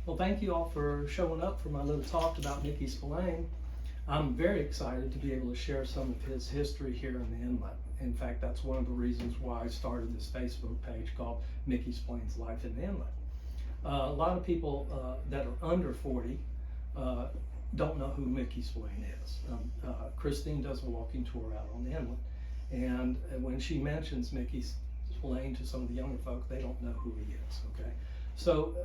Well, thank you all for showing up for my little talk about Mickey Spillane. I'm very excited to be able to share some of his history here in the inlet. In fact, that's one of the reasons why I started this Facebook page called Mickey Spillane's Life in the Inlet. A lot of people that are under 40 don't know who Mickey Spillane is. Christine does a walking tour out on the inlet, and when she mentions Mickey Spillane to some of the younger folk, they don't know who he is, okay? So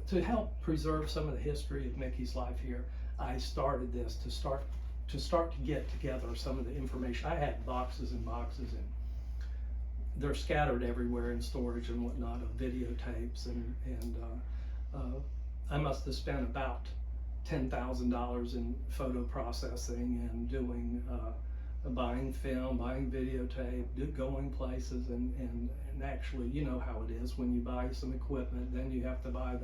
to help preserve some of the history of Mickey's life here, I started this to start to get together some of the information. I had boxes and boxes, and they're scattered everywhere in storage and whatnot of videotapes, and I must have spent about $10,000 in photo processing and doing buying film, buying videotape, going places, and actually, you know how it is when you buy some equipment, then you have to buy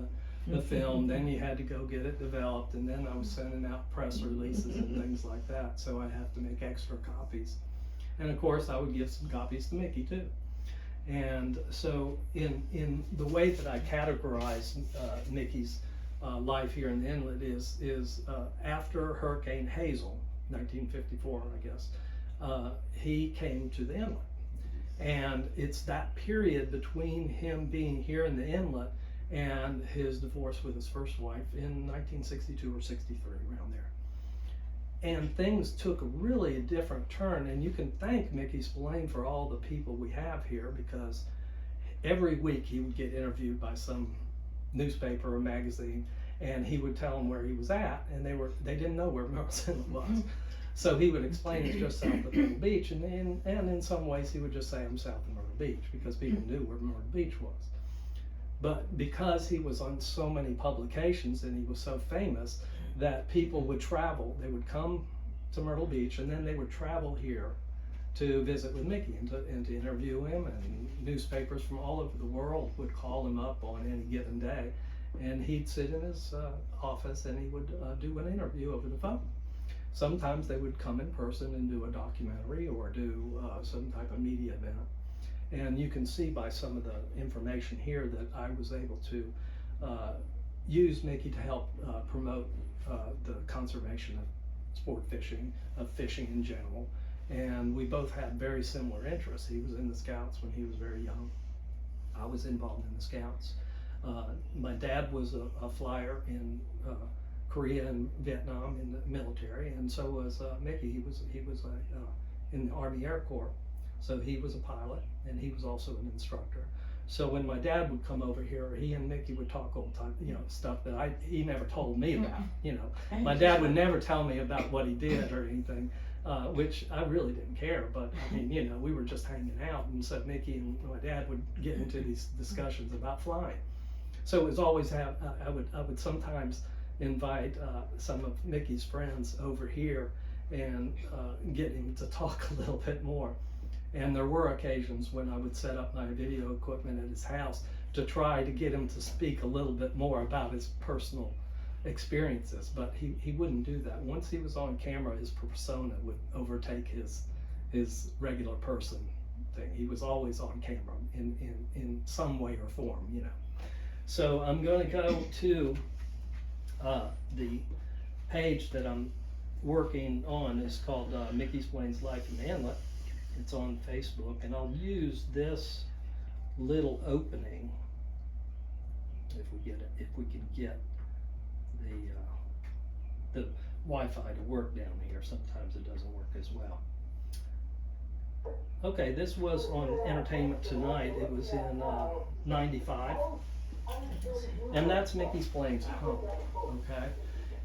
the film, then you had to go get it developed, and then I was sending out press releases and things like that, so I have to make extra copies. And of course I would give some copies to Mickey too. And so in the way that I categorize Mickey's life here in the inlet is after Hurricane Hazel, 1954, I guess, he came to the inlet. And it's that period between him being here in the inlet and his divorce with his first wife in 1962 or 63, around there. And things took a really different turn, and you can thank Mickey Spillane for all the people we have here, because every week he would get interviewed by some newspaper or magazine, and he would tell them where he was at, and they didn't know where Murrells Inlet was. So he would explain it's just south of Myrtle Beach, and in some ways he would just say I'm south of Myrtle Beach, because people knew where Myrtle Beach was. But because he was on so many publications and he was so famous, that people would travel, they would come to Myrtle Beach, and then they would travel here to visit with Mickey and to interview him, and newspapers from all over the world would call him up on any given day, and he'd sit in his office and he would do an interview over the phone. Sometimes they would come in person and do a documentary or do some type of media event. And you can see by some of the information here that I was able to use Mickey to help promote the conservation of sport fishing, of fishing in general. And we both had very similar interests. He was in the Scouts when he was very young. I was involved in the Scouts. My dad was a flyer in Korea and Vietnam in the military, and so was Mickey. He was in the Army Air Corps, so he was a pilot, and he was also an instructor. So when my dad would come over here, he and Mickey would talk all the time, you know, stuff that he never told me about. You know, my dad would never tell me about what he did or anything, which I really didn't care. But I mean, you know, we were just hanging out, and so Mickey and my dad would get into these discussions about flying. So it was always I would sometimes invite some of Mickey's friends over here and get him to talk a little bit more. And there were occasions when I would set up my video equipment at his house to try to get him to speak a little bit more about his personal experiences, but he wouldn't do that. Once he was on camera, his persona would overtake his regular person thing. He was always on camera in some way or form, you know. So I'm going to go to the page that I'm working on. Is called Mickey Spillane's Life in the Inlet. It's on Facebook, and I'll use this little opening if we get it, if we can get the Wi-Fi to work down here. Sometimes it doesn't work as well. Okay, this was on Entertainment Tonight. It was in '95, and that's Mickey Spillane's home. Okay.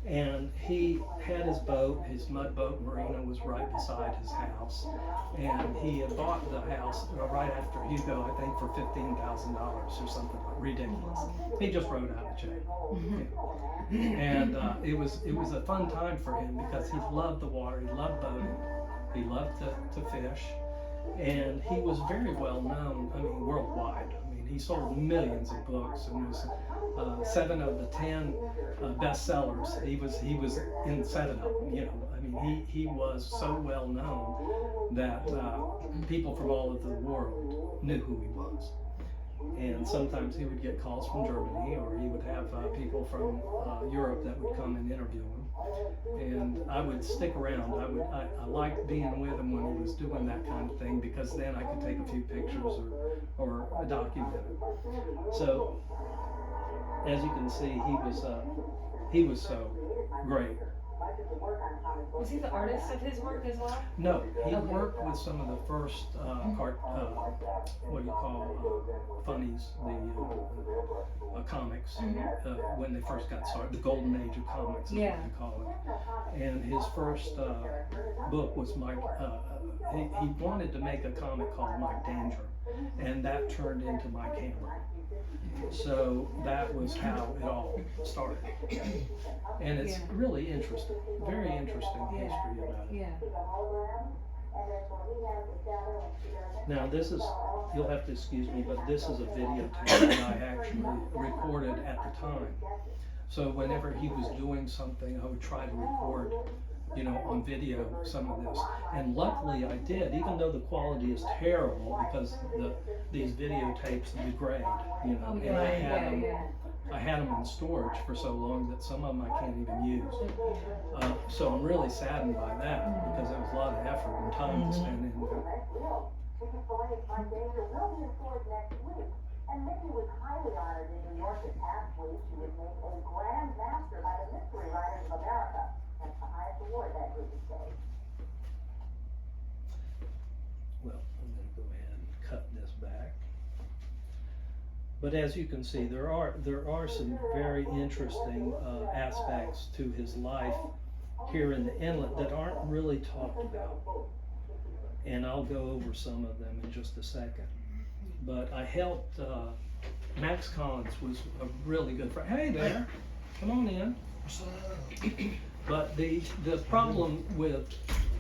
And he had his boat, his mud boat marina was right beside his house, and he had bought the house right after Hugo, I think, for $15,000 or something ridiculous. He just wrote out a check. And it was a fun time for him because he loved the water, he loved boating, he loved to fish, and he was very well known, I mean, worldwide. I mean, he sold millions of books, and was 7 of the 10 bestsellers. He was in 7 of them. You know, I mean, he was so well known that people from all over the world knew who he was. And sometimes he would get calls from Germany, or he would have people from Europe that would come and interview him. And I would stick around. I liked being with him when he was doing that kind of thing, because then I could take a few pictures or document it. So, as you can see, he was so great. Was he the artist of his work as well? No, he worked with some of the first what do you call funnies, the comics, when they first got started, the golden age of comics is what they call it. And his first book was Mike. He wanted to make a comic called Mike Danger, and that turned into Mike Hammer. So that was how it all started. And it's really interesting, very interesting history about it. Now this is, you'll have to excuse me, but this is a videotape that I actually recorded at the time. So whenever he was doing something, I would try to record, you know, on video some of this. And luckily I did, even though the quality is terrible because these videotapes degrade, you know, and I had them in storage for so long that some of them I can't even use. So I'm really saddened by that, because there was a lot of effort and time to spend in there. Mickey Spillane Fishing Danger will be in stores next week, and Mickey was highly honored in New York this past week. She was named a Grand Master by the Mystery Writers of America. That's the highest award that group has gained. Well, I'm going to go ahead and cut this back. But as you can see, there are some very interesting aspects to his life here in the inlet that aren't really talked about. And I'll go over some of them in just a second. But I helped, Max Collins was a really good friend. Hey there, come on in. But the problem with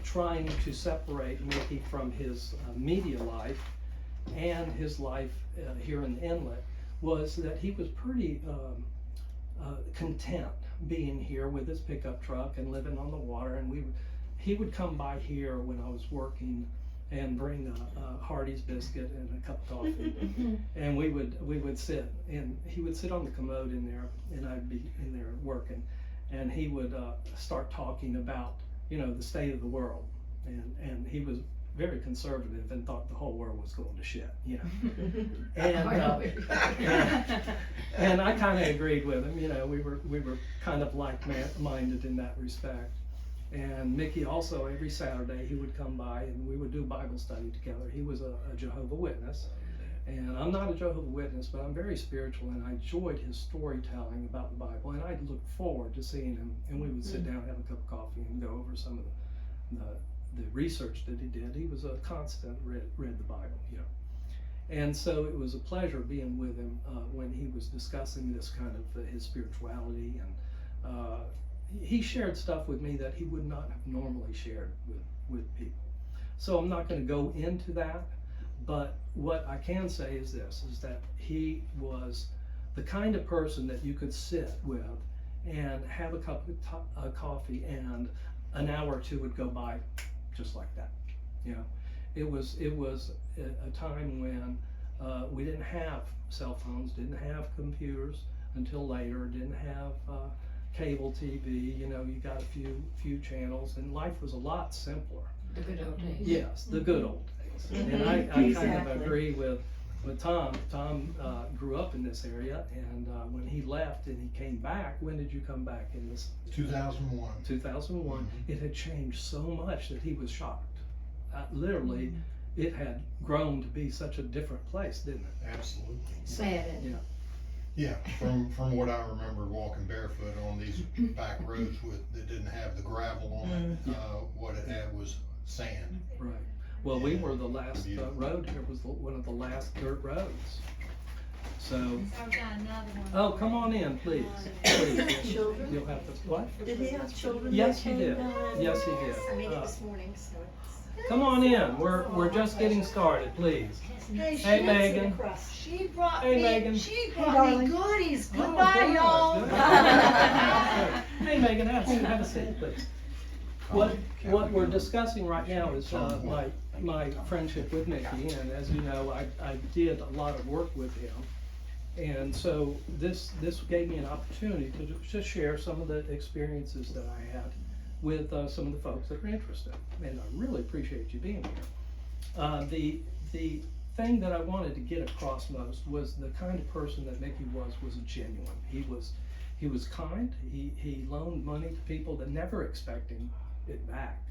trying to separate Mickey from his media life and his life here in the inlet was that he was pretty content being here with his pickup truck and living on the water. And he would come by here when I was working and bring a Hardee's biscuit and a cup of coffee, and we would sit, and he would sit on the commode in there, and I'd be in there working, and he would start talking about, you know, the state of the world, and he was very conservative and thought the whole world was going to shit, you know. And I kind of agreed with him. You know, we were kind of like-minded in that respect. And Mickey also, every Saturday, he would come by and we would do Bible study together. He was a Jehovah's Witness, and I'm not a Jehovah's Witness, but I'm very spiritual, and I enjoyed his storytelling about the Bible, and I'd look forward to seeing him, and we would sit down, have a cup of coffee, and go over some of the research that he did. He was a constant, read the Bible, you know. And so it was a pleasure being with him when he was discussing this kind of his spirituality, and he shared stuff with me that he would not have normally shared with people. So I'm not going to go into that, but what I can say is this, is that he was the kind of person that you could sit with and have a cup of coffee, and an hour or two would go by just like that. You know, it was a time when we didn't have cell phones, didn't have computers until later, didn't have cable TV. You know, you got a few channels, and life was a lot simpler. The good old days. Yes, the good old days. And I kind of agree with Tom. Tom grew up in this area, and when he left and he came back, when did you come back in this? 2001. 2001. It had changed so much that he was shocked. Literally, it had grown to be such a different place, didn't it? Absolutely. Sad. Yeah. Yeah, from what I remember, walking barefoot on these back roads that didn't have the gravel on it, what it had was sand. Right. Well, we were the last road here, was one of the last dirt roads. So, I've got another one. oh, come on in, please. Please. Children? You'll have to, what? Did he have children? Yes, that he did. came down? Yes, he did. I made it this morning, so Come on in. We're just getting started, please. it's. Hey, Megan. She brought Hey, Megan. She brought me goodies. Goodbye, good. y'all. Hey, Megan, have a seat, please. What we're discussing right now is my my friendship with Mickey, and as you know, I did a lot of work with him. And so this gave me an opportunity to just share some of the experiences that I had with some of the folks that are interested. And I really appreciate you being here. The thing that I wanted to get across most was the kind of person that Mickey was genuine. He was kind. He loaned money to people that never expecting it back.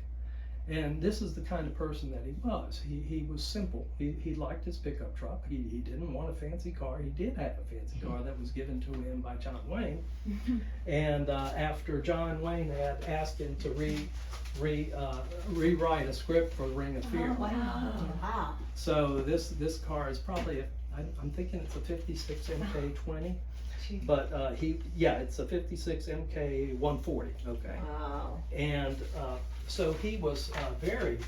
And this is the kind of person that he was. He was simple. He liked his pickup truck. He didn't want a fancy car. He did have a fancy car that was given to him by John Wayne. And after John Wayne had asked him to rewrite a script for Ring of Fear. Oh, wow. So this car is probably, I'm thinking it's a 56 MK20. But it's a 56 MK 140. Okay. Wow. And so he was very,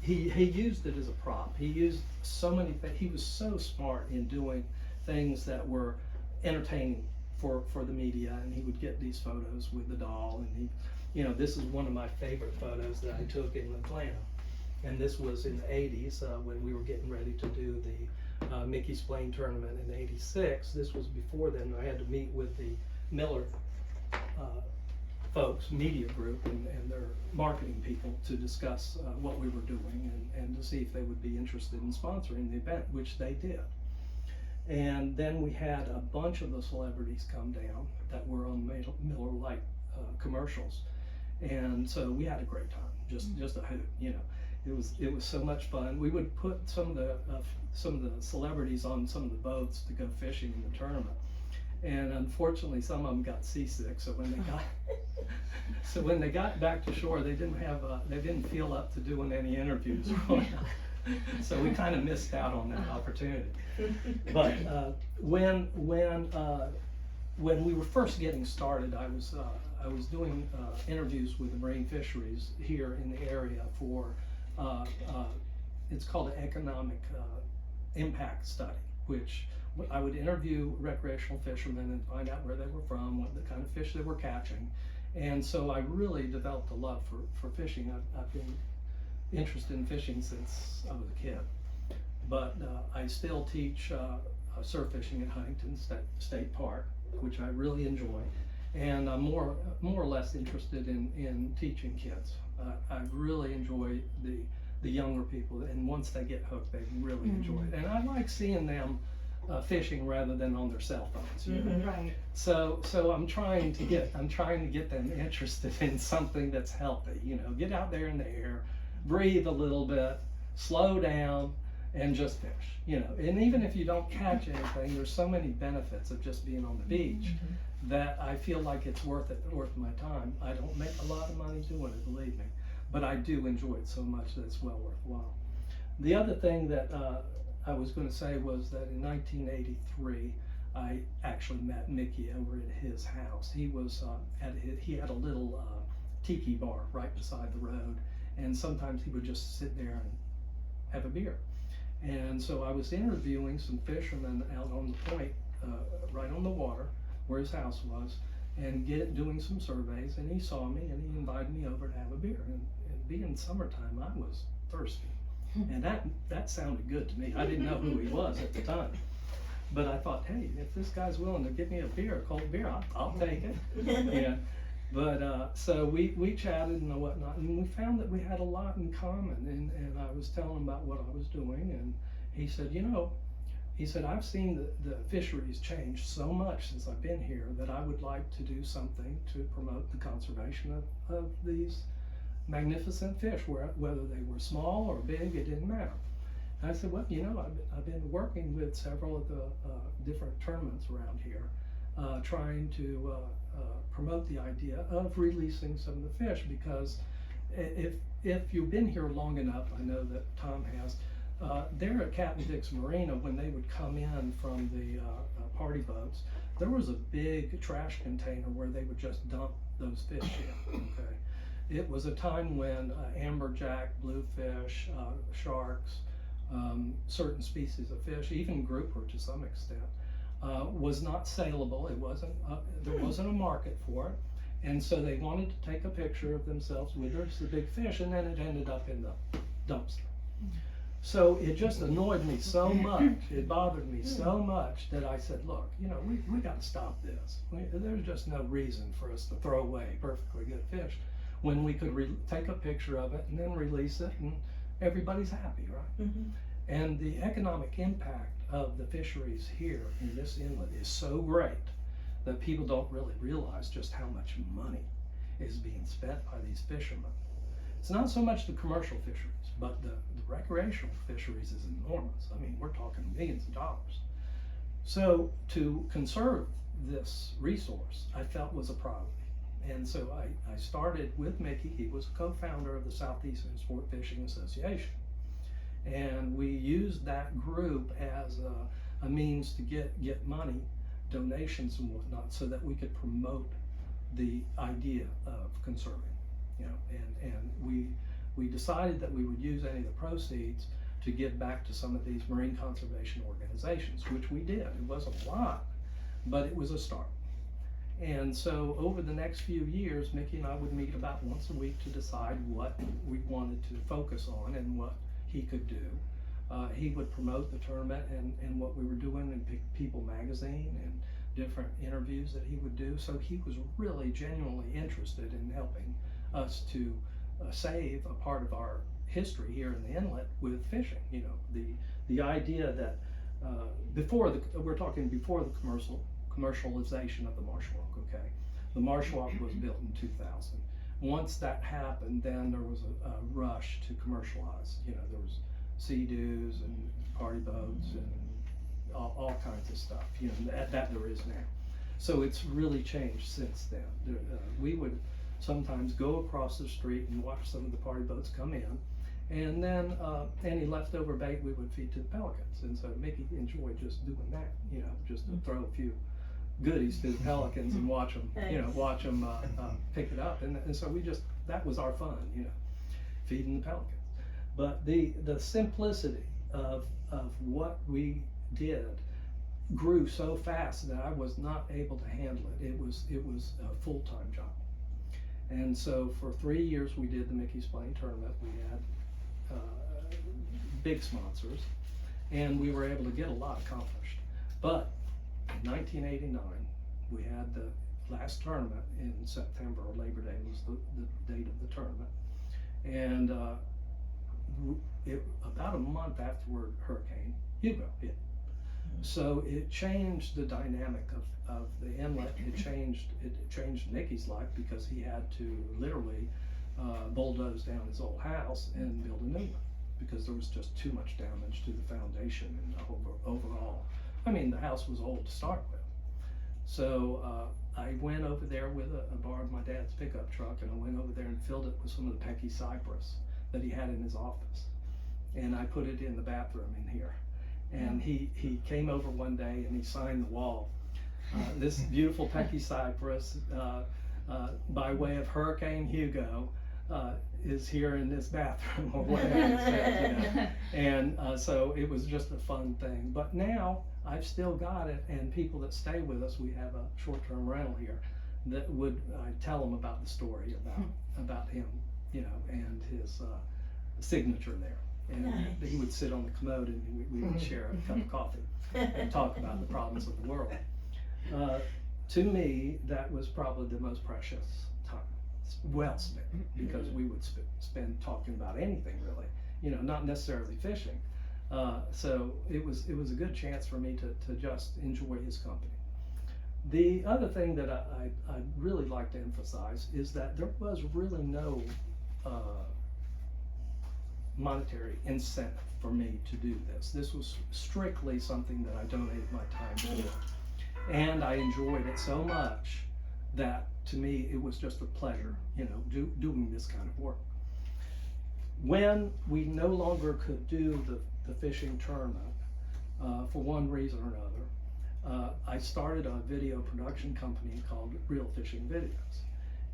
he used it as a prop. He used so many things. He was so smart in doing things that were entertaining for the media, and he would get these photos with the doll, and this is one of my favorite photos that I took in Atlanta. And this was in the 80s when we were getting ready to do the Mickey Spillane Tournament in '86. This was before then. I had to meet with the Miller folks, media group, and their marketing people to discuss what we were doing and to see if they would be interested in sponsoring the event, which they did. And then we had a bunch of the celebrities come down that were on Miller Lite commercials, and so we had a great time, just a hoot, It was so much fun. We would put some of the celebrities on some of the boats to go fishing in the tournament, and unfortunately, some of them got seasick. So when they got back to shore, they didn't feel up to doing any interviews. So we kind of missed out on that opportunity. But when we were first getting started, I was doing interviews with the marine fisheries here in the area for. It's called an economic impact study, which I would interview recreational fishermen and find out where they were from, what the kind of fish they were catching. And so I really developed a love for fishing. I've been interested in fishing since I was a kid. But I still teach surf fishing at Huntington State Park, which I really enjoy. And I'm more or less interested in teaching kids. I really enjoy the younger people, and once they get hooked, they really enjoy it. And I like seeing them fishing rather than on their cell phones. Right. So I'm trying to get them interested in something that's healthy. Get out there in the air, breathe a little bit, slow down, and just fish. And even if you don't catch anything, there's so many benefits of just being on the beach. That I feel like it's worth my time. I don't make a lot of money doing it, believe me, but I do enjoy it so much that it's well worthwhile. The other thing that I was going to say was that in 1983, I actually met Mickey over at his house. He was he had a little tiki bar right beside the road, and sometimes he would just sit there and have a beer. And so I was interviewing some fishermen out on the point, right on the water, where his house was, and doing some surveys, and he saw me and he invited me over to have a beer. And being summertime, I was thirsty, and that sounded good to me. I didn't know who he was at the time, but I thought, hey, if this guy's willing to give me a cold beer, I'll take it. Yeah. But so we chatted and whatnot, and we found that we had a lot in common. And I was telling him about what I was doing, and he said, I've seen the fisheries change so much since I've been here that I would like to do something to promote the conservation of these magnificent fish, whether they were small or big, it didn't matter. And I said, well, I've been working with several of the different tournaments around here, trying to promote the idea of releasing some of the fish, because if you've been here long enough, I know that Tom has, there at Captain Dick's Marina, when they would come in from the party boats, there was a big trash container where they would just dump those fish in. Okay, it was a time when amberjack, bluefish, sharks, certain species of fish, even grouper to some extent, was not saleable. It wasn't. There wasn't a market for it, and so they wanted to take a picture of themselves with the big fish, and then it ended up in dumpster. So it just annoyed me so much, it bothered me so much that I said, look, you know, we got to stop this. There's just no reason for us to throw away perfectly good fish when we could take a picture of it and then release it and everybody's happy, right? Mm-hmm. And the economic impact of the fisheries here in this inlet is so great that people don't really realize just how much money is being spent by these fishermen. It's not so much the commercial fisheries, but the recreational fisheries is enormous. I mean, we're talking millions of dollars. So to conserve this resource, I felt was a priority. And so I started with Mickey. He was a co-founder of the Southeastern Sport Fishing Association. And we used that group as a means to get money, donations and whatnot, so that we could promote the idea of conserving. You know, and we decided that we would use any of the proceeds to give back to some of these marine conservation organizations, which we did. It wasn't a lot, but it was a start. And so over the next few years, Mickey and I would meet about once a week to decide what we wanted to focus on and what he could do. He would promote the tournament and what we were doing in People magazine and different interviews that he would do. So he was really genuinely interested in helping us to save a part of our history here in the inlet with fishing. You know, the idea that we're talking before the commercialization of the Marsh Walk, okay? The Marsh Walk was built in 2000. Once that happened, then there was a rush to commercialize. You know, there was sea-doos and party boats and all kinds of stuff, you know, that there is now. So it's really changed since then. We would sometimes go across the street and watch some of the party boats come in, and then any leftover bait we would feed to the pelicans. And so Mickey enjoyed just doing that, you know, just to throw a few goodies to the pelicans and watch them, you know, watch them pick it up. And so that was our fun, you know, feeding the pelicans. But the simplicity of what we did grew so fast that I was not able to handle it. It was a full-time job. And so for 3 years we did the Mickey Spillane Tournament. We had big sponsors, and we were able to get a lot accomplished. But in 1989, we had the last tournament in September, or Labor Day was the date of the tournament. And about a month afterward, Hurricane Hugo hit. So it changed the dynamic of the inlet. It changed Mickey's life because he had to literally bulldoze down his old house and build a new one because there was just too much damage to the foundation and the overall. I mean, the house was old to start with. So I went over there with I borrowed my dad's pickup truck, and I went over there and filled it with some of the Pecky cypress that he had in his office. And I put it in the bathroom in here. And he came over one day and he signed the wall. This beautiful Pecky cypress, by way of Hurricane Hugo, is here in this bathroom, or whatever it says, you know. And so it was just a fun thing. But now I've still got it, and people that stay with us, we have a short-term rental here, that I tell them about the story about him, you know, and his signature there. And Nice. he would sit on the commode and we would share a cup of coffee and talk about the problems of the world. To me, that was probably the most precious time, well spent, because we would spend talking about anything really, you know, not necessarily fishing. So it was a good chance for me to just enjoy his company. The other thing that I'd really like to emphasize is that there was really no monetary incentive for me to do this. This was strictly something that I donated my time for. And I enjoyed it so much that to me it was just a pleasure, you know, doing this kind of work. When we no longer could do the fishing tournament, for one reason or another, I started a video production company called Real Fishing Videos.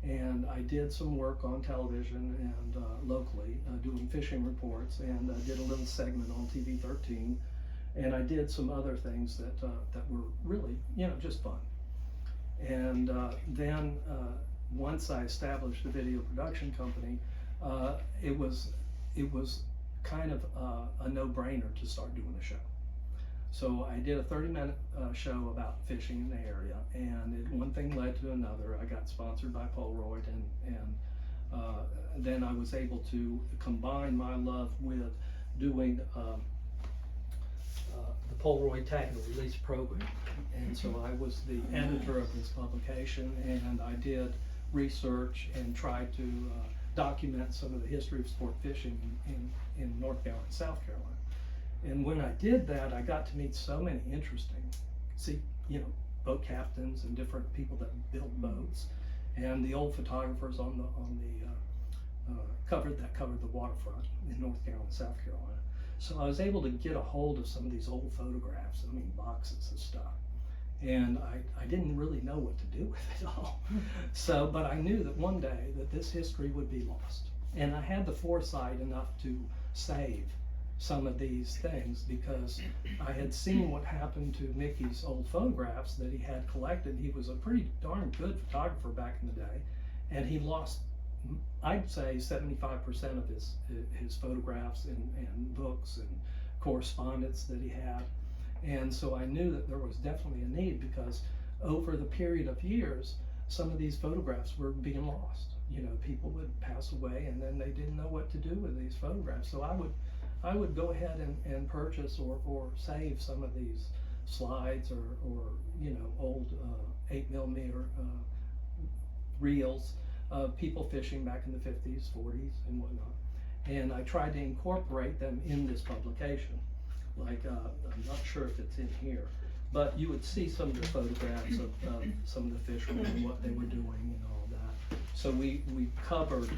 And I did some work on television and locally, doing fishing reports, and I did a little segment on TV 13, and I did some other things that were really, you know, just fun. And then once I established the video production company, it was kind of a no-brainer to start doing a show. So I did a 30-minute show about fishing in the area, and one thing led to another. I got sponsored by Polaroid, and then I was able to combine my love with doing the Polaroid Tag and Release program. And so I was the editor of this publication, and I did research and tried to document some of the history of sport fishing in North Carolina and South Carolina. And when I did that, I got to meet so many interesting, boat captains and different people that build boats, and the old photographers on the covered the waterfront in North Carolina and South Carolina. So I was able to get a hold of some of these old photographs, boxes and stuff. And I didn't really know what to do with it all. But I knew that one day that this history would be lost. And I had the foresight enough to save some of these things, because I had seen what happened to Mickey's old photographs that he had collected. He was a pretty darn good photographer back in the day, and he lost, I'd say, 75% of his photographs and books and correspondence that he had. And so I knew that there was definitely a need, because over the period of years, some of these photographs were being lost. People would pass away, and then they didn't know what to do with these photographs. So I would go ahead and purchase or save some of these slides or old 8mm reels of people fishing back in the 50s, 40s, and whatnot. And I tried to incorporate them in this publication. Like, I'm not sure if it's in here, but you would see some of the photographs of some of the fishermen and what they were doing and all that. So we covered,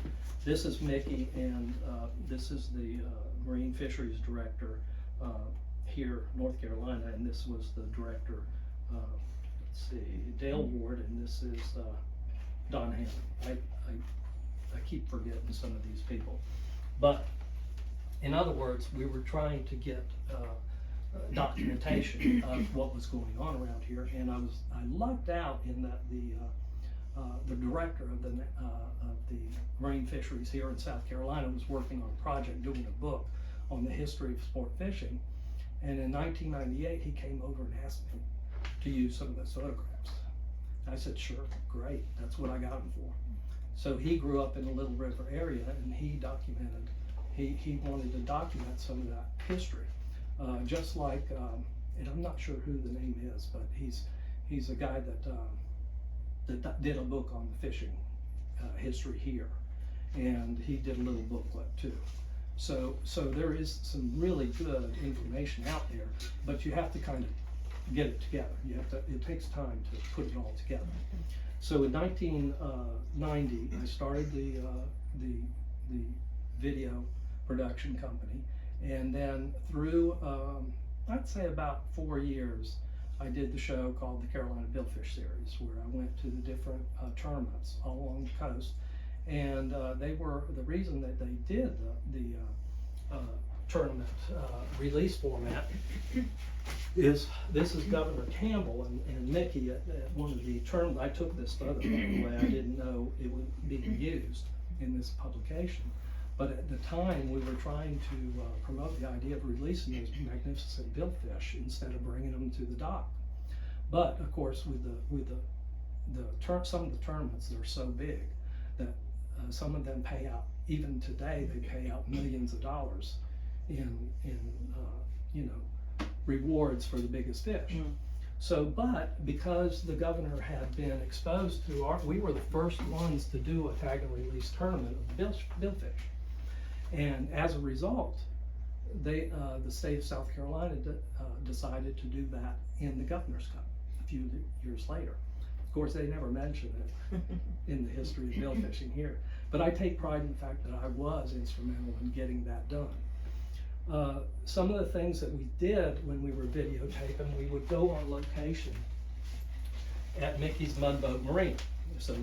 this is Mickey, and this is the Marine Fisheries Director here, North Carolina, and this was the director, let's see, Dale Ward, and this is Don Hammond. I keep forgetting some of these people. But in other words, we were trying to get documentation of what was going on around here, and I lucked out in that the director of the marine fisheries here in South Carolina was working on a project, doing a book on the history of sport fishing, and in 1998 he came over and asked me to use some of those photographs. I said, sure, great, that's what I got him for. So he grew up in the Little River area, and he wanted to document some of that history. Just like, and I'm not sure who the name is, but he's a guy that did a book on the fishing history here, and he did a little booklet too. So there is some really good information out there, but you have to kind of get it together. It takes time to put it all together. So in 1990, I started the video production company, and then through I'd say about 4 years, I did the show called the Carolina Billfish Series, where I went to the different tournaments all along the coast, and they were the reason that they did the tournament release format is this is Governor Campbell and Mickey at one of the tournaments. I took this photo, by the way. I didn't know it was being used in this publication. But at the time, we were trying to promote the idea of releasing those magnificent billfish instead of bringing them to the dock. But of course, with some of the tournaments, they're so big that some of them pay out. Even today, they pay out millions of dollars in rewards for the biggest fish. So, but because the governor had been exposed to we were the first ones to do a tag and release tournament of billfish. And as a result, the state of South Carolina decided to do that in the Governor's Cup a few years later. Of course, they never mentioned it in the history of bill fishing here. But I take pride in the fact that I was instrumental in getting that done. Some of the things that we did when we were videotaping, we would go on location at Mickey's Mudboat Marina. So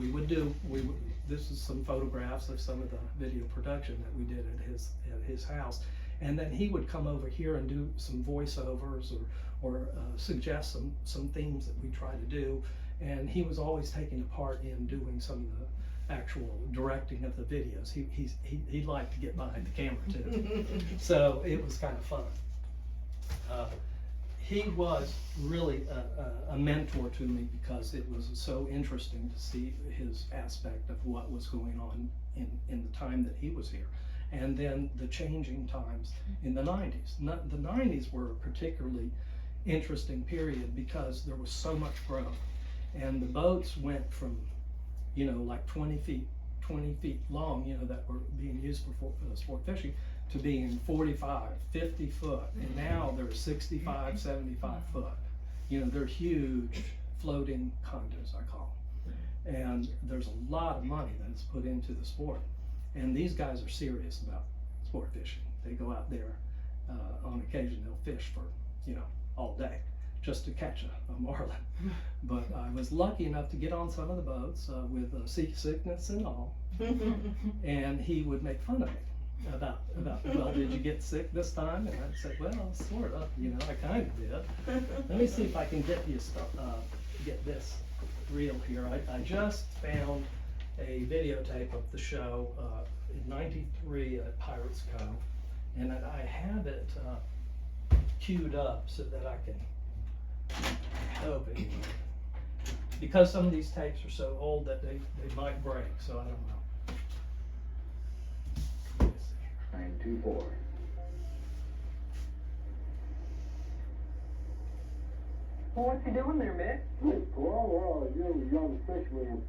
this is some photographs of some of the video production that we did at his house. And then he would come over here and do some voiceovers or suggest some themes that we try to do. And he was always taking a part in doing some of actual directing of the videos. He liked to get behind the camera too. So it was kind of fun. He was really a mentor to me because it was so interesting to see his aspect of what was going on in the time that he was here. And then the changing times in the 90s. The 90s were a particularly interesting period because there was so much growth. And the boats went from, like 20 feet long, that were being used for sport fishing, to being 45, 50 foot, and now they're 65, 75 foot. They're huge floating condos, I call them. And there's a lot of money that is put into the sport. And these guys are serious about sport fishing. They go out there, on occasion they'll fish for, all day just to catch a marlin. But I was lucky enough to get on some of the boats with seasickness and all. And he would make fun of me about, well, did you get sick this time? And I'd say, well, sort of, I kind of did. Let me see if I can get this reel here. I just found a videotape of the show in '93 at Pirates Cove, and I have it queued up so that I can open it. Because some of these tapes are so old that they might break, so I don't know. 924. Well, what's he doing there, Mick? Hey, Paul, well, you're a young fisherman.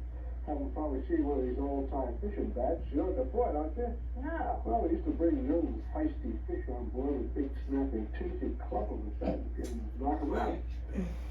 Haven't probably seen one of these old-time fishing bats. You're at the point, aren't you? No. Well, we used to bring young, feisty fish on board with big snapping teeth and club them aside and knock them out.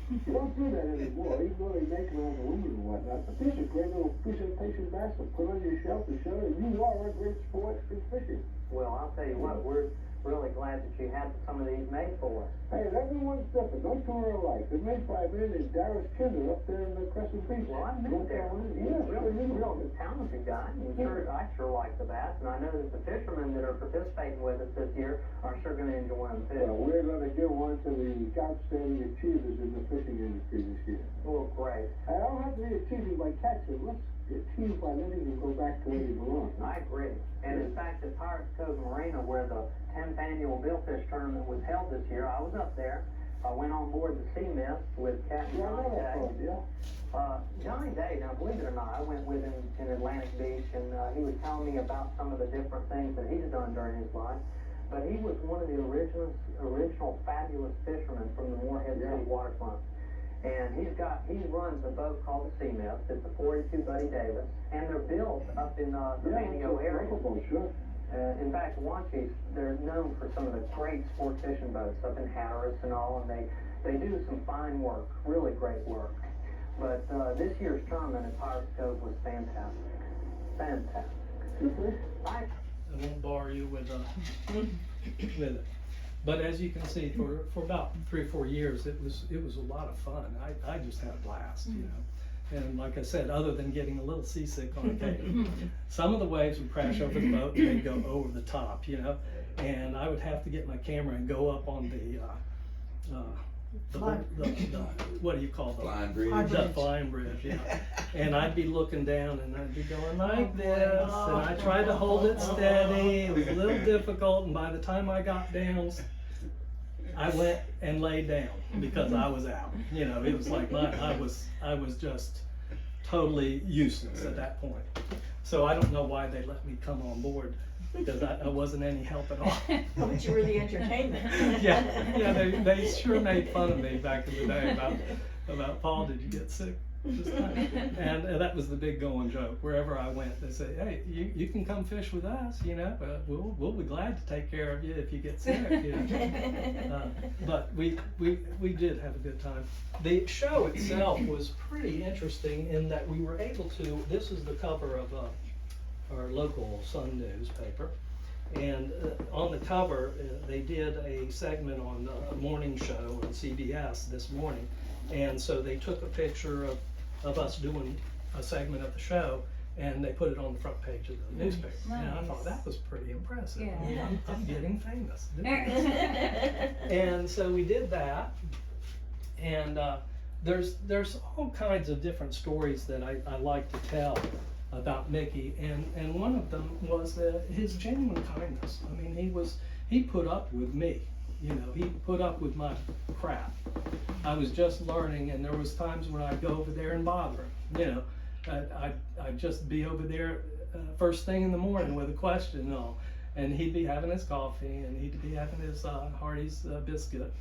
You don't do that anymore, even though they make them out of aluminum and whatnot. But these are great little presentation bats to put on your shelf to show that you are a great sport in fishing. Well, I'll tell you what, we're really glad that you had some of these made for us. Hey, everyone's different. No two are alike. They're made by a man named Darius Kinder up there in the Crescent Beach. Well, I knew North there. Carolina. He's Yeah, a real talented guy. I sure like the bats, and I know that the fishermen that are participating with us this year are sure going to enjoy them too. Well, we're going to give one to the outstanding achievers in the fishing industry this year. Well, great. I don't have to be achieving by catching. Let's achieve by letting them go back to where they belong. I agree. And in fact, at Pirates Cove Marina, where the 10th annual Billfish Tournament was held this year, I was up there. I went on board the Sea Mist with Captain Yeah, I know Johnny that Day. part, yeah. Johnny Day, now believe it or not, I went with him in Atlantic Beach, and he was telling me about some of the different things that he's done during his life. But he was one of the original fabulous fishermen from the Morehead City waterfront. And he runs a boat called the Sea Mist. It's a 42 Buddy Davis, and they're built up in the Manio area. Sure. In fact, Wanchese, they're known for some of the great sport fishing boats up in Hatteras and all, and they do some fine work, really great work. But this year's tournament at Pirates Cove was fantastic. Fantastic. I won't bore you with it. But as you can see, for about 3 or 4 years, it was a lot of fun. I just had a blast, And like I said, other than getting a little seasick on occasion, some of the waves would crash over the boat and they'd go over the top, And I would have to get my camera and go up on the what do you call the Flying bridge. The flying bridge, yeah. And I'd be looking down and I'd be going like this, and I tried to hold it steady. It was a little difficult, and by the time I got down, I went and laid down because I was out. It was like I was just totally useless at that point. So I don't know why they let me come on board, because I wasn't any help at all. But you were the entertainment. Yeah, they sure made fun of me back in the day about Paul, did you get sick this time? And that was the big going joke. Wherever I went, they say, hey, you can come fish with us, but we'll be glad to take care of you if you get sick. But we did have a good time. The show itself was pretty interesting in that we were able to, this is the cover of our local Sun newspaper, and on the cover they did a segment on a morning show on CBS this morning, and so they took a picture of us doing a segment of the show and they put it on the front page of the newspaper. Nice. And I thought that was pretty impressive. Yeah. I'm getting famous. And so we did that, and there's all kinds of different stories that I like to tell about Mickey, and one of them was his genuine kindness. I mean, he put up with me, you know, he put up with my crap. I was just learning, and there was times when I'd go over there and bother him, you know. I'd just be over there first thing in the morning with a question and all, and he'd be having his coffee, and he'd be having his Hardee's biscuit,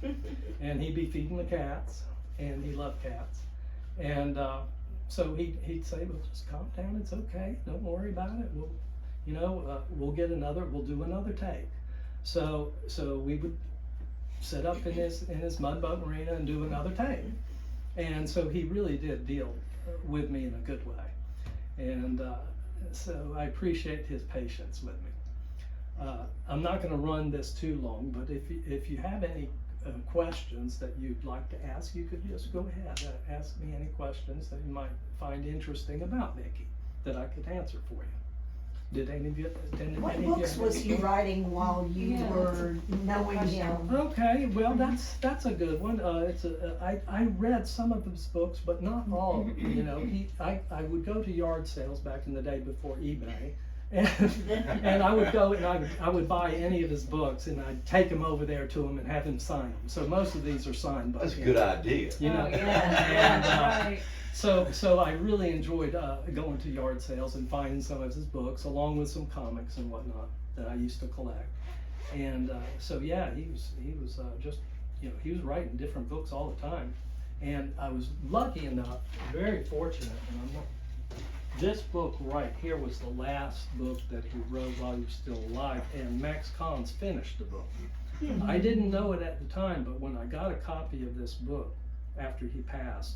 and he'd be feeding the cats, and he loved cats, and so he'd say, well, just calm down, it's okay, don't worry about it, we'll, you know, we'll do another take. So we would set up in his mud boat marina and do another take, and so he really did deal with me in a good way, and so I appreciate his patience with me. I'm not going to run this too long, but if you have any questions that you'd like to ask, you could just go ahead, ask me any questions that you might find interesting about Mickey that I could answer for you. Did any of you? What books was he writing while you were knowing him? Okay, well that's a good one. I read some of his books, but not all. You know, I would go to yard sales back in the day before eBay, and I would go and I would buy any of his books, and I'd take them over there to him and have him sign them. So most of these are signed by him. That's a good idea. You know, Right. So I really enjoyed going to yard sales and finding some of his books, along with some comics and whatnot that I used to collect. And so yeah, he was just, you know, he was writing different books all the time. And I was lucky enough, very fortunate, and this book right here was the last book that he wrote while he was still alive, and Max Cons finished the book. I didn't know it at the time, but when I got a copy of this book after he passed,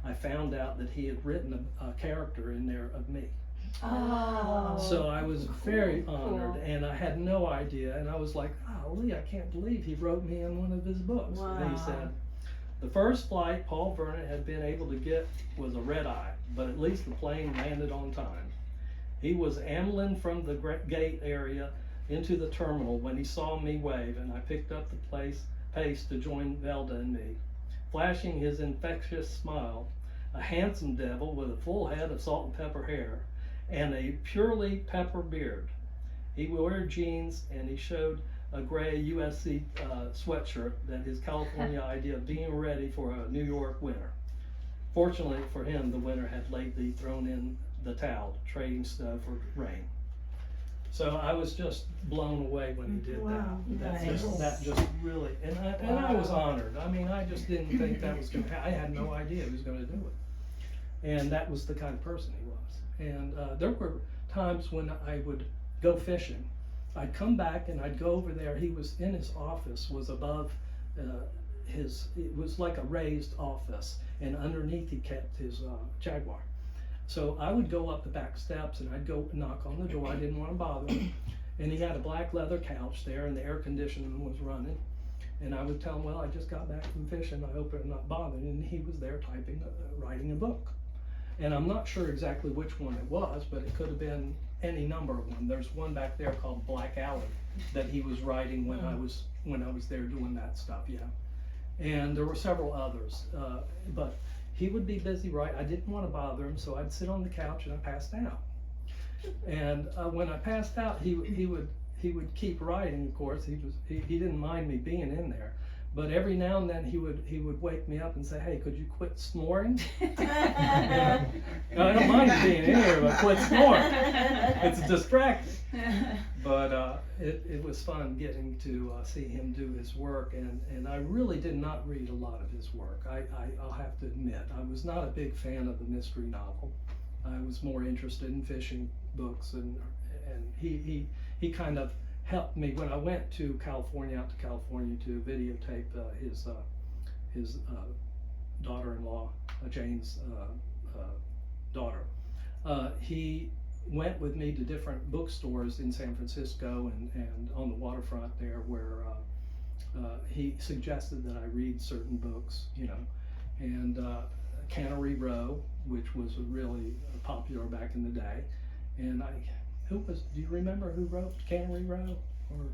I found out that he had written a character in there of me. Oh. So I was very honored, and I had no idea, and I was like, golly, I can't believe he wrote me in one of his books. Wow. And he said, the first flight Paul Vernon had been able to get was a red eye, but at least the plane landed on time. He was ambling from the gate area into the terminal when he saw me wave, and I picked up the pace to join Velda and me. Flashing his infectious smile, a handsome devil with a full head of salt and pepper hair and a purely pepper beard. He wore jeans, and he showed a gray USC sweatshirt that his California idea of being ready for a New York winter. Fortunately for him, the winter had lately thrown in the towel, trading snow for rain. So I was just blown away when he did Wow, that. nice. That just really, and I was honored. I mean, I just didn't think that was going to happen. I had no idea he was going to do it. And that was the kind of person he was. And there were times when I would go fishing. I'd come back and I'd go over there. He was in his office, was above it was like a raised office, and underneath he kept his Jaguar. So I would go up the back steps and I'd go knock on the door. I didn't want to bother him. And he had a black leather couch there, and the air conditioning was running. And I would tell him, well, I just got back from fishing, I hope I'm not bothering. And he was there writing a book. And I'm not sure exactly which one it was, but it could have been any number of them. There's one back there called Black Alley that he was writing when I was there doing that stuff, yeah. And there were several others, but he would be busy writing. I didn't want to bother him, so I'd sit on the couch and I passed out. And when I passed out, he would keep writing. Of course, he didn't mind me being in there. But every now and then he would wake me up and say, "Hey, could you quit snoring?" I don't mind being in here, but quit snoring. It's distracting. But it was fun getting to see him do his work, and I really did not read a lot of his work. I'll have to admit, I was not a big fan of the mystery novel. I was more interested in fishing books, and he kind of helped me when I went out to California to videotape his daughter-in-law, Jane's daughter. He went with me to different bookstores in San Francisco and on the waterfront there, where he suggested that I read certain books, you know, and Cannery Row, which was really popular back in the day, and do you remember who wrote Cannery Row? Or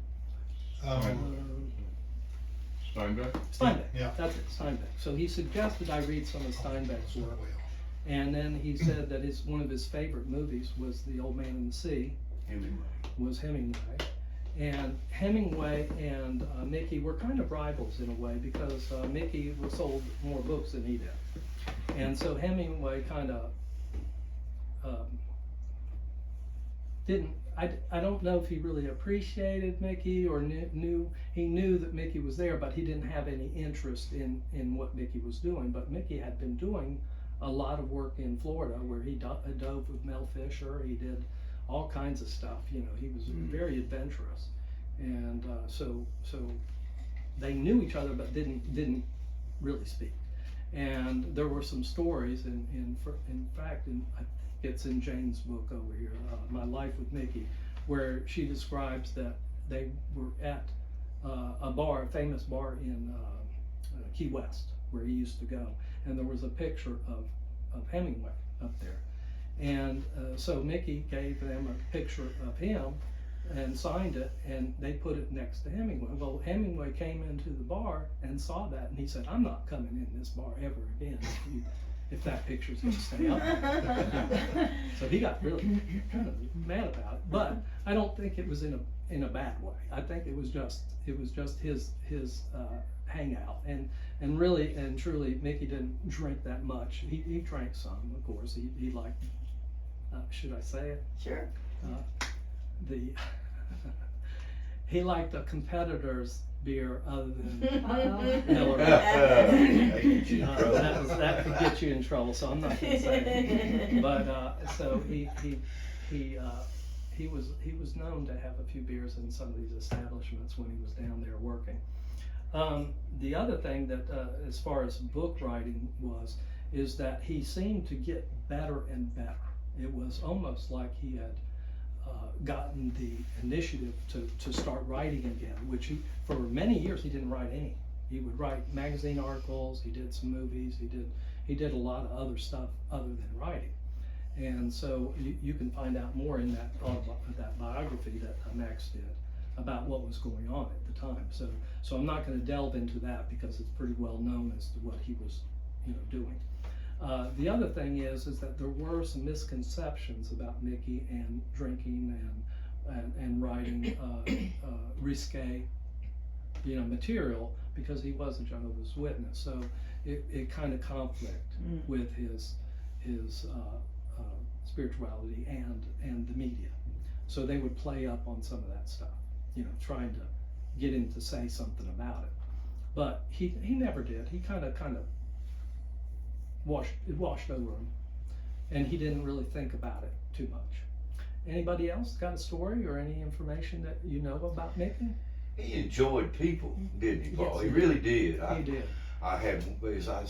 Steinbeck? Steinbeck. Yeah. That's it, Steinbeck. So he suggested I read some of Steinbeck's work. And then he said that one of his favorite movies was The Old Man and the Sea. Was Hemingway. And Hemingway and Mickey were kind of rivals in a way, because Mickey sold more books than he did. And so Hemingway kind of I don't know if he really appreciated Mickey or knew that Mickey was there, but he didn't have any interest in what Mickey was doing. But Mickey had been doing a lot of work in Florida, where he dove with Mel Fisher. He did all kinds of stuff. You know, he was very adventurous, and so they knew each other, but didn't really speak. And there were some stories, in fact, I think it's in Jane's book over here, My Life with Mickey, where she describes that they were at a famous bar in Key West, where he used to go, and there was a picture of Hemingway up there. And so Mickey gave them a picture of him and signed it, and they put it next to Hemingway. Well, Hemingway came into the bar and saw that, and he said, "I'm not coming in this bar ever again if that picture's going to stay up." So he got really kind of mad about it, but I don't think it was in a bad way. I think it was just his hangout, and really and truly, Mickey didn't drink that much. He drank some, of course. He liked, should I say it? Sure. He liked a competitor's beer other than Miller. That could get you in trouble, so I'm not going to say it. But so he was known to have a few beers in some of these establishments when he was down there working. The other thing that, as far as book writing is that he seemed to get better and better. It was almost like he had gotten the initiative to start writing again, which for many years he didn't write any. He would write magazine articles, he did some movies, he did a lot of other stuff other than writing. And so you can find out more in that biography that Max did about what was going on at the time. So I'm not going to delve into that, because it's pretty well known as to what he was doing. The other thing is that there were some misconceptions about Mickey and drinking and writing risque, material, because he was a Jehovah's Witness. So it kind of conflict with his spirituality and the media. So they would play up on some of that stuff, trying to get him to say something about it. But he never did. He kind of washed over him, and he didn't really think about it too much. Anybody else got a story or any information that you know about Mickey? He enjoyed people, didn't he, Paul? Yes, he really did. He did. I had, as I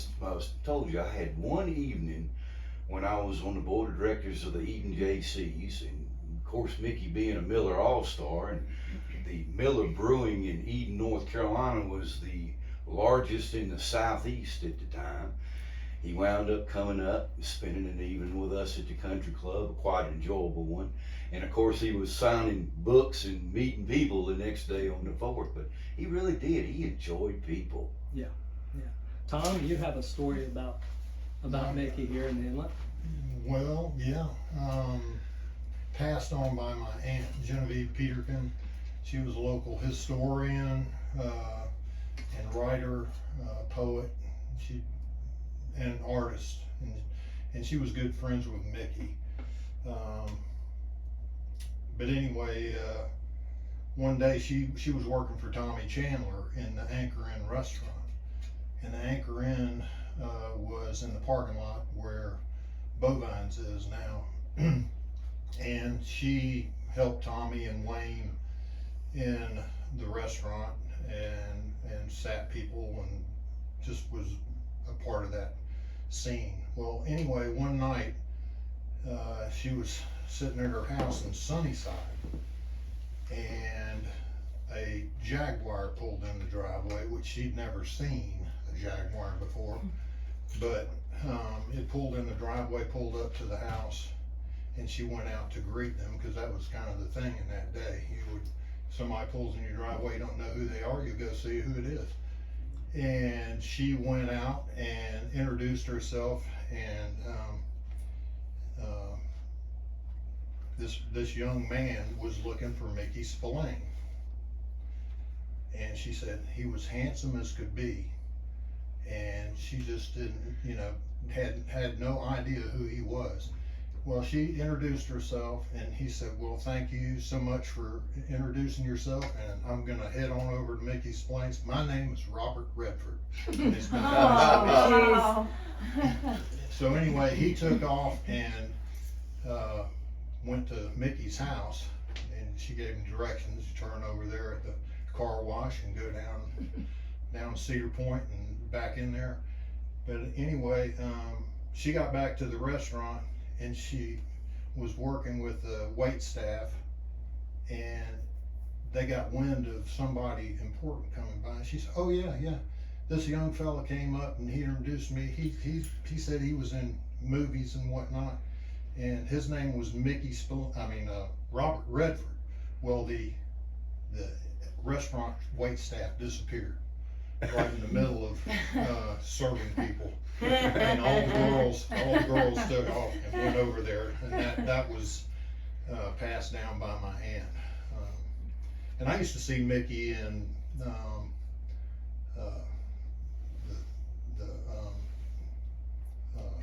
told you, I had one evening when I was on the board of directors of the Eden JCs, and of course Mickey being a Miller All-Star, and the Miller Brewing in Eden, North Carolina was the largest in the Southeast at the time. He wound up coming up, spending an evening with us at the country club, a quite enjoyable one. And of course he was signing books and meeting people the next day on the 4th, but he really did. He enjoyed people. Yeah. Tom, you have a story about Mickey here in the inlet? Well, yeah. Passed on by my aunt Genevieve Peterkin. She was a local historian and writer, poet. And artist, and she was good friends with Mickey. But anyway, one day she was working for Tommy Chandler in the Anchor Inn restaurant, and the Anchor Inn was in the parking lot where Bovines is now. And she helped Tommy and Wayne in the restaurant and sat people and just was a part of that scene. Well, anyway, one night she was sitting at her house in Sunnyside, and a Jaguar pulled in the driveway, which she'd never seen a Jaguar before, but it pulled in the driveway, pulled up to the house, and she went out to greet them, because that was kind of the thing in that day. Somebody pulls in your driveway, you don't know who they are, you go see who it is. And she went out and introduced herself, and this young man was looking for Mickey Spillane. And she said he was handsome as could be. And she just didn't, had no idea who he was. Well, she introduced herself, and he said, well, thank you so much for introducing yourself, and I'm gonna head on over to Mickey Spillane's. My name is Robert Redford. And it's been nice to meet you. So anyway, he took off and went to Mickey's house, and she gave him directions. You turn over there at the car wash and go down Cedar Point and back in there. But anyway, she got back to the restaurant, and she was working with the wait staff, and they got wind of somebody important coming by. She said, oh yeah, this young fella came up and he introduced me. He said he was in movies and whatnot, and his name was Robert Redford. Well, the restaurant wait staff disappeared right in the middle of serving people, and all the girls took off and went over there, and that was passed down by my aunt. And I used to see Mickey in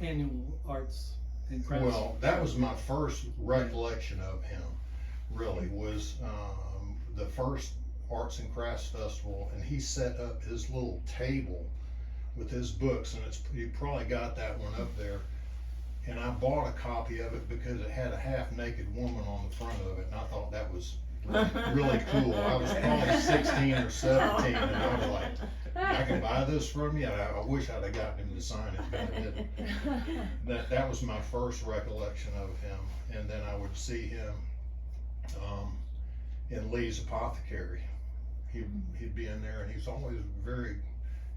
Annual arts and crafts. well, that was my first recollection of him, really, was the first Arts and Crafts Festival, and he set up his little table with his books, and you probably got that one up there. And I bought a copy of it because it had a half-naked woman on the front of it, and I thought that was really cool. I was probably 16 or 17, and I was like, I can buy this from you. I wish I'd have gotten him to sign it, but I didn't. That was my first recollection of him, and then I would see him in Lee's Apothecary. He'd be in there, and he's always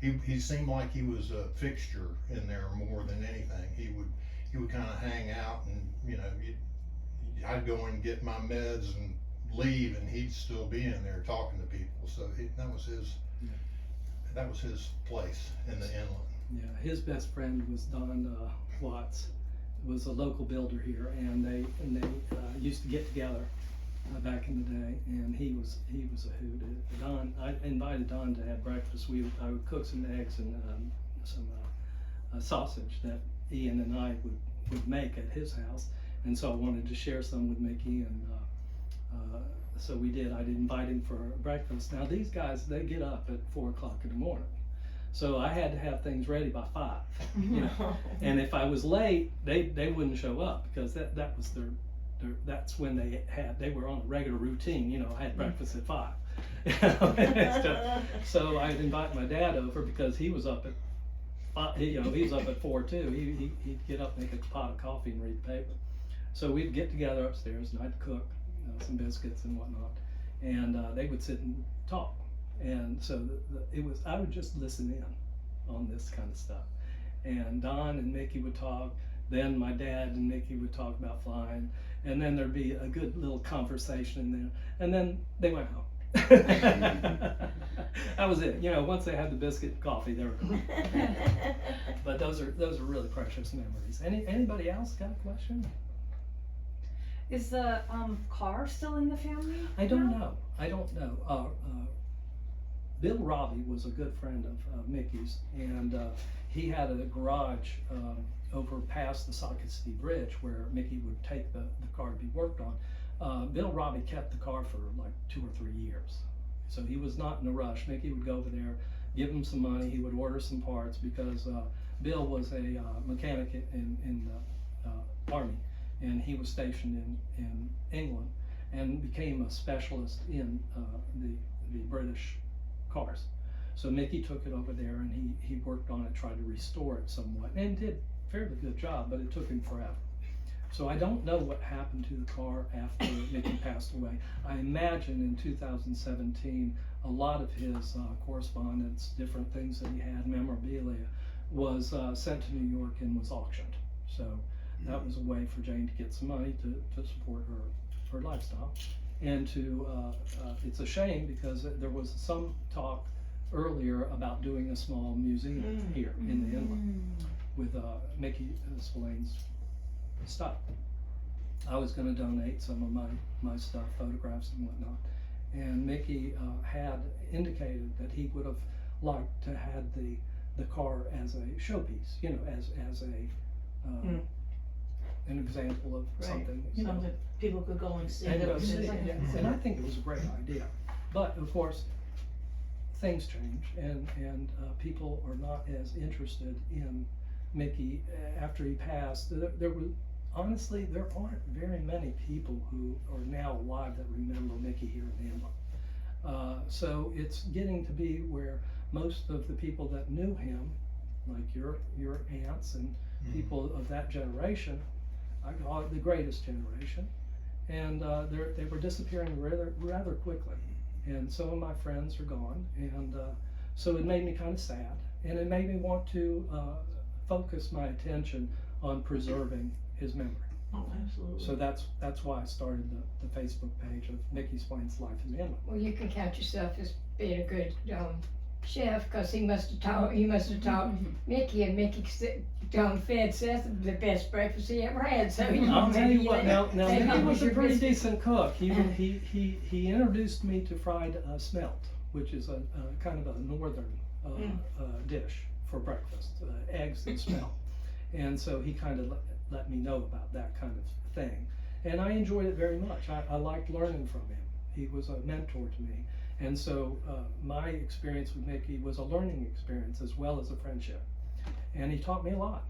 he seemed like he was a fixture in there more than anything. He would kind of hang out, and I'd go in and get my meds and leave, and he'd still be in there talking to people. So that was his place in the inlet. Yeah, his best friend was Don Watts, was a local builder here, and they used to get together back in the day, and he was a hoot. Don, I invited Don to have breakfast. I would cook some eggs and some sausage that Ian and I would make at his house, and so I wanted to share some with Mickey, and so we did. I'd invite him for breakfast. Now these guys, they get up at 4 o'clock in the morning, so I had to have things ready by 5. And if I was late, they wouldn't show up, because that was their that's when they were on a regular routine. I had breakfast at 5. So I'd invite my dad over, because he was up at 5, he was up at 4 too. He'd get up, make a pot of coffee, and read the paper. So we'd get together upstairs, and I'd cook some biscuits and whatnot, and they would sit and talk. And so I would just listen in on this kind of stuff. And Don and Mickey would talk. Then my dad and Mickey would talk about flying, and then there'd be a good little conversation in there, and then they went home. That was it. Once they had the biscuit and coffee, they were gone. But those are really precious memories. Anybody else got a question? Is the car still in the family? I don't know. Bill Robbie was a good friend of Mickey's, and he had a garage over past the Socket City Bridge where Mickey would take the car to be worked on. Bill Robbie kept the car for like 2 or 3 years, so he was not in a rush. Mickey would go over there, give him some money, he would order some parts, because Bill was a mechanic in the Army, and he was stationed in England, and became a specialist in the British cars. So Mickey took it over there, and he worked on it, tried to restore it somewhat, and did a fairly good job, but it took him forever. So I don't know what happened to the car after Mickey passed away. I imagine in 2017, a lot of his correspondence, different things that he had, memorabilia, was sent to New York and was auctioned. So that was a way for Jane to get some money to support her lifestyle. And it's a shame, because there was some talk earlier about doing a small museum here in the inlet with Mickey Spillane's stuff. I was gonna donate some of my stuff, photographs and whatnot. And Mickey had indicated that he would have liked to had the car as a showpiece, you know, as a an example of Right. something, you know. Something people could go and see. And that go was see his- it, yeah. And I think it was a great idea. But of course, things change, and people are not as interested in Mickey after he passed. There was, honestly, there aren't very many people who are now alive that remember Mickey here in Inlet. So it's getting to be where most of the people that knew him, like your aunts and people of that generation, I call it the greatest generation, and they were disappearing rather quickly. And some of my friends are gone, and so it made me kind of sad, and it made me want to focus my attention on preserving his memory. Oh, absolutely. So that's why I started the Facebook page of Mickey Spillane's Life in Inlet. Well, you can count yourself as being a good chef, because he must have taught Mickey, and Mickey fed Seth the best breakfast he ever had. So I'll tell you what. Now maybe Mickey that was a your pretty biscuit. decent cook. He introduced me to fried smelt, which is a kind of a northern dish for breakfast, eggs and smelt. And so he kind of let me know about that kind of thing, and I enjoyed it very much. I liked learning from him. He was a mentor to me, and so my experience with Mickey was a learning experience as well as a friendship, and he taught me a lot.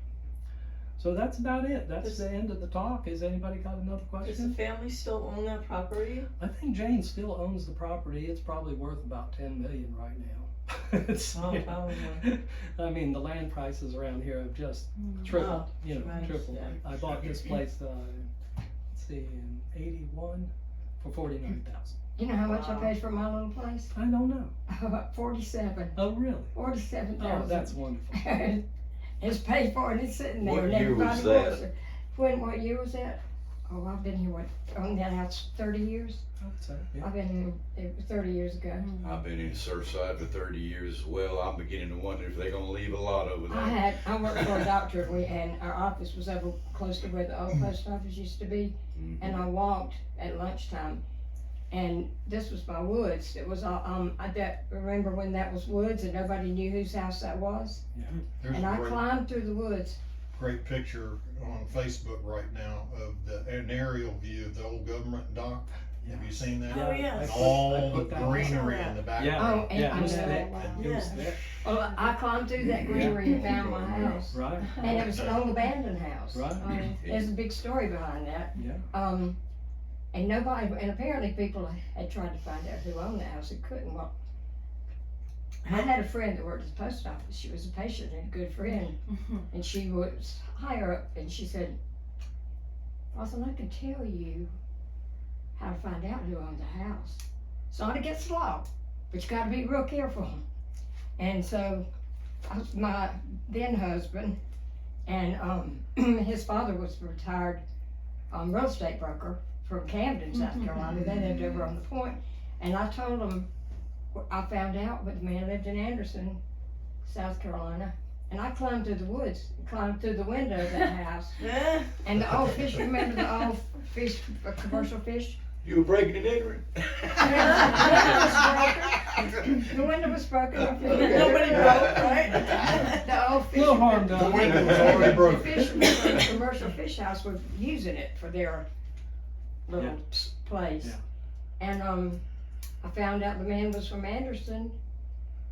So that's about it. That's the end of the talk. Has anybody got another Does the question? family still own that property? I think Jane still owns the property. It's probably worth about $10 million right now. It's, Oh, you know, probably. I mean, the land prices around here have just tripled, Oh, tremendous, tripled. yeah. I bought this place, let's see, in '81 for $49,000. You know how much Wow. I paid for my little place? I don't know. About 47. Oh, really? 47,000. Oh, that's wonderful. It's paid for and it's sitting there. What and year was everybody wants that? it. What year was that? Oh, I've been here, owned that house 30 years? I would say, yeah. I've been here, it was 30 years ago. I've been in Surfside for 30 years as well. I'm beginning to wonder if they're gonna leave a lot over there. I worked for a doctor, and our office was over close to where the old post office used to be, and I walked at lunchtime, and this was my woods. It was all, remember when that was woods and nobody knew whose house that was? There's And I a climbed through the woods. great picture on Facebook right now of an aerial view of the old government dock. Have you seen that? Oh, yes. And I all put the that on. greenery in the Oh, background. and Yeah, I it was know. thick. Wow. It was Yeah. thick. Well, I climbed through that greenery and found my house. Right, And it was an old abandoned house. right, There's a big story behind that. yeah. And nobody, and apparently people had tried to find out who owned the house and couldn't. Well, I had a friend that worked at the post office. She was a patient and a good friend. And she was higher up, and she said, Rosalind, I can tell you how to find out who owned the house. It's not against the law, but you gotta be real careful. And so, my then husband, and his father was a retired real estate broker from Camden, South Carolina. They lived over on the point. And I told them, I found out, but the man lived in Anderson, South Carolina. And I climbed through the woods, climbed through the window of that house. Yeah. And the old fish, remember the old fish, commercial fish? You were breaking and entering. The window was broken. Nobody broke, right? The old fish. No harm The done. window was already The broken. fishermen from the commercial fish house were using it for their little Yeah. place. Yeah. And I found out the man was from Anderson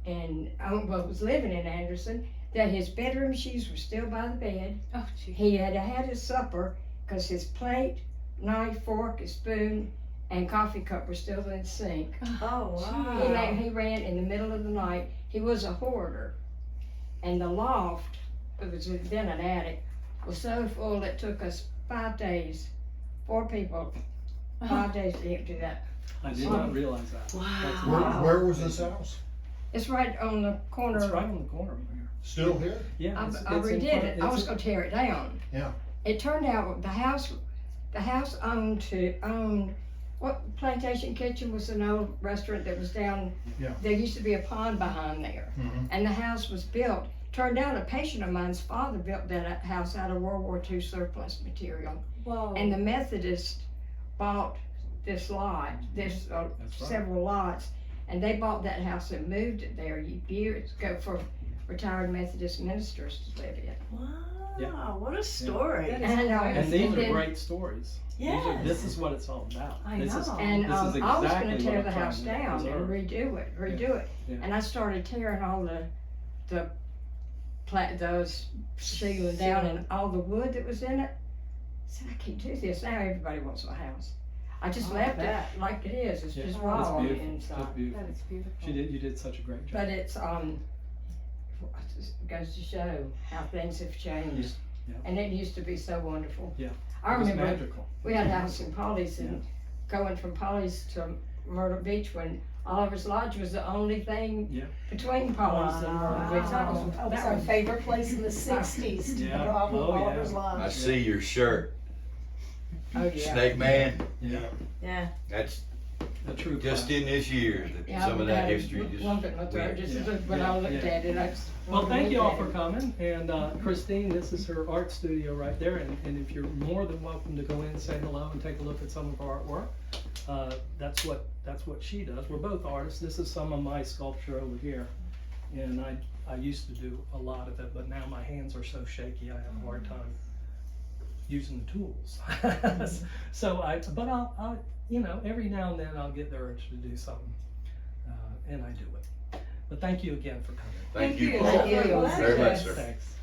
and was living in Anderson, that his bedroom shoes were still by the bed. Oh, gee. He had had his supper because his plate, knife, fork, his spoon, and coffee cup were still in the sink. Oh, He, wow. he ran in the middle of the night. He was a hoarder. And the loft, it was then an attic, was so full it took us 5 days, 4 people, 5 days to empty that. I did not realize that. That's Wow. Where was this house? It's right on the corner. It's right on the corner over here. Still here? Yeah. I it's in redid front- it. I it's was in- gonna tear it down. Yeah. It turned out the house owned what Plantation Kitchen was an old restaurant that was down. Yeah. There used to be a pond behind there. Mhm. And the house was built turned out a patient of mine's father built that house out of World War II surplus material. Whoa. And the Methodists bought this lot, That's right. several lots, and they bought that house and moved it there years ago for retired Methodist ministers to live in. Wow, Yeah. what a story. That is And, great. And these are then- great stories. Yes. This is what it's all about. I This is- know. And This is I was exactly gonna what tear I'm the house trying to down and preserve. redo it. Yeah. And I started tearing all those ceiling down and all the wood that was in it. I said, I can't do this. Now everybody wants my house. I just Oh, left it that. like it is. It's Yeah, just that's raw on the beautiful. inside. That's beautiful. That is beautiful. You did such a great job. But it's it goes to show how things have changed. Yeah, yeah. And it used to be so wonderful. Yeah. I It was remember magical. we had a house in Polly's and going from Polly's to Myrtle Beach when Oliver's Lodge was the only thing Yeah. between Polly's and Myrtle Beach. That was, That was that our was favorite place in the sixties, to Yeah. go off with Oh, yeah. Oliver's I Lodge. see your shirt, oh yeah. Snake Man. Yeah. Yeah. That's A true just classic. in this year that Yeah, some of that history just. lump it in my throat, just Yeah. when I looked Yeah. at it, I just. Well, thank you all looked for at coming, and Christine, this is her art studio right there, and if you're more than welcome to go in and say hello and take a look at some of our artwork, that's what she does. We're both artists. This is some of my sculpture over here, and I used to do a lot of it, but now my hands are so shaky I have a hard time using the tools. So I'll every now and then I'll get the urge to do something, and I do it. But thank you again for coming. Thank you, you. Paul, Thank you. very much, sir. Thanks.